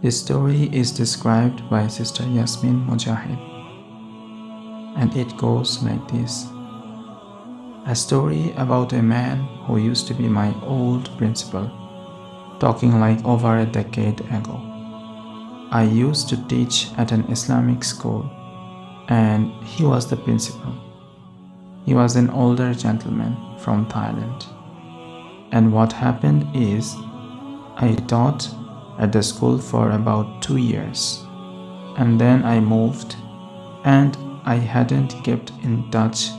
The story is described by Sister Yasmin Mujahid, and it goes like this. A story about a man who used to be my old principal, talking like over a decade ago. I used to teach at an Islamic school, and he was the principal. He was an older gentleman from Thailand. And what happened is, I taught at the school for about 2 years, and then I moved, and I hadn't kept in touch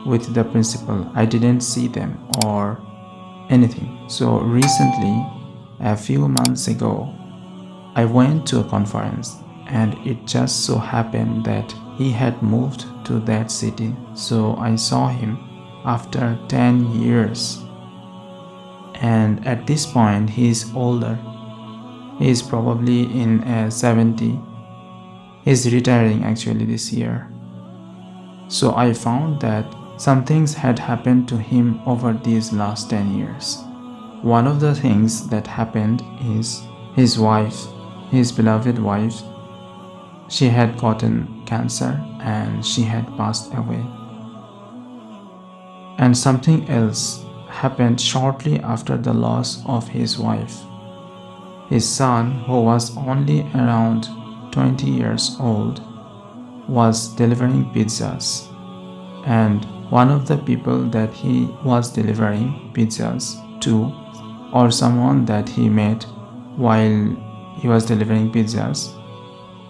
with the principal. I didn't see them or anything. So recently, a few months ago, I went to a conference, and it just so happened that he had moved to that city. So I saw him after 10 years. And at this point, he is older. He is probably in 70. He's retiring actually this year. So I found that some things had happened to him over these last 10 years. One of the things that happened is his wife, his beloved wife, she had gotten cancer and she had passed away. And something else happened shortly after the loss of his wife. His son, who was only around 20 years old, was delivering pizzas, and one of the people that he was delivering pizzas to, or someone that he met while he was delivering pizzas,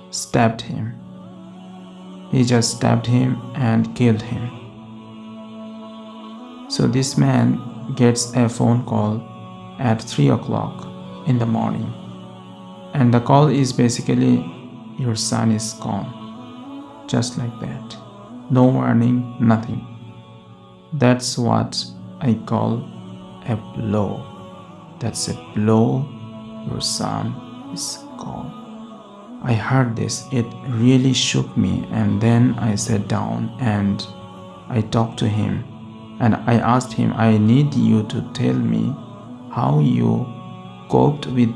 stabbed him. He just stabbed him and killed him. So this man gets a phone call at 3 o'clock in the morning, and the call is basically, your son is gone. Just like that. No warning, nothing. That's what I call a blow. That's a blow. Your son is gone. I heard this. It really shook me, and then I sat down and I talked to him, and I asked him, I need you to tell me how you coped with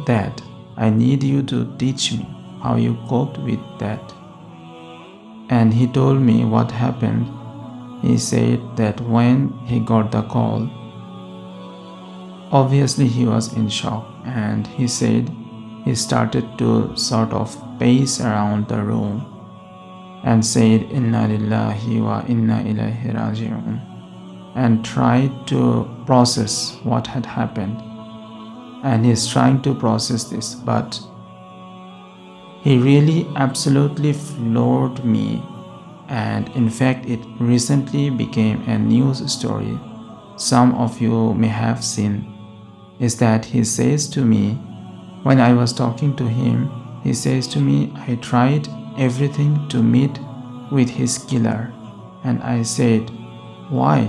that. I need you to teach me how you coped with that. And he told me what happened. He said that when he got the call, obviously he was in shock, and he said he started to sort of pace around the room and said, Inna lillahi wa inna ilaihi raji'un, and tried to process what had happened. And he's trying to process this, but he really absolutely floored me. And in fact, it recently became a news story. Some of you may have seen. Is that he says to me, when I was talking to him, he says to me, I tried everything to meet with his killer. And I said, why?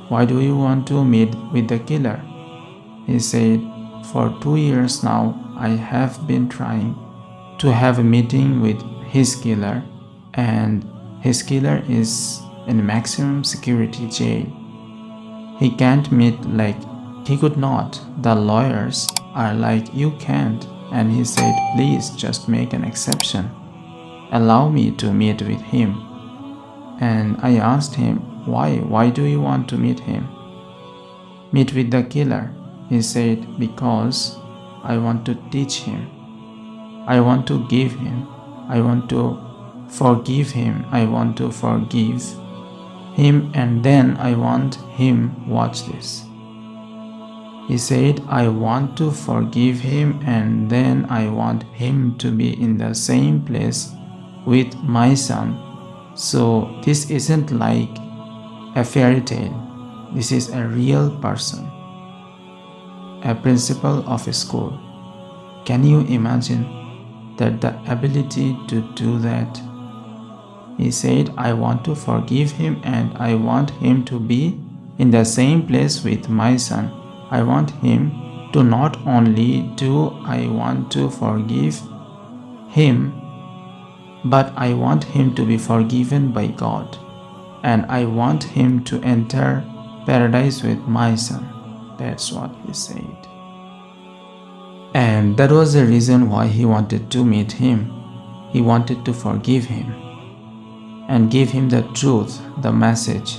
Why do you want to meet with the killer? He said, for 2 years now, I have been trying to have a meeting with his killer, and his killer is in maximum security jail. He can't meet, like, he could not. The lawyers are like, you can't. And he said, please just make an exception. Allow me to meet with him. And I asked him, why? Why do you want to meet him? Meet with the killer. He said, because I want to teach him. I want to give him. I want to forgive him. I want to forgive him, and then I want him, watch this. He said, I want to forgive him, and then I want him to be in the same place with my son. So this isn't like a fairy tale. This is a real person, a principal of a school. Can you imagine that the ability to do that? He said, I want to forgive him, and I want him to be in the same place with my son. I want him to not only do I want to forgive him, but I want him to be forgiven by God, and I want him to enter paradise with my son. That's what he said. And that was the reason why he wanted to meet him. He wanted to forgive him and give him the truth, the message,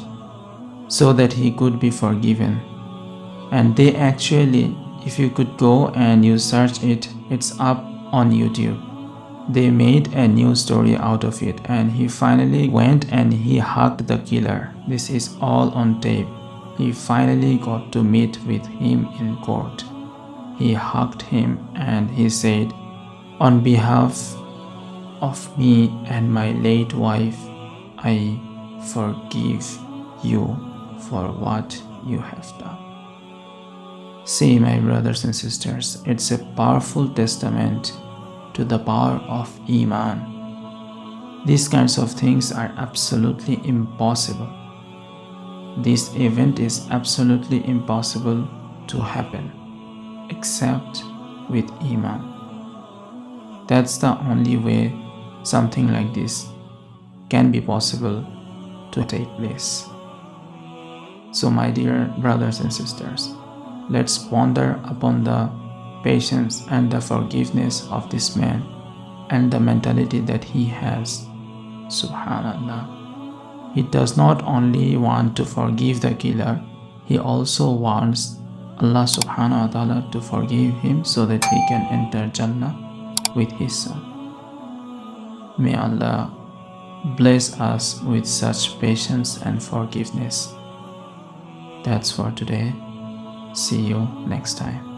so that he could be forgiven. And they actually, if you could go and you search it, it's up on YouTube. They made a new story out of it, and he finally went and he hugged the killer. This is all on tape. He finally got to meet with him in court. He hugged him and he said, "On behalf of me and my late wife, I forgive you for what you have done." See, my brothers and sisters, it's a powerful testament to the power of Iman. These kinds of things are absolutely impossible. This event is absolutely impossible to happen except with Iman. That's the only way something like this can be possible to take place. So, my dear brothers and sisters, let's ponder upon the patience and the forgiveness of this man and the mentality that he has. Subhanallah. He does not only want to forgive the killer, he also wants Allah subhanahu wa ta'ala to forgive him so that he can enter Jannah with his son. May Allah bless us with such patience and forgiveness. That's for today. See you next time.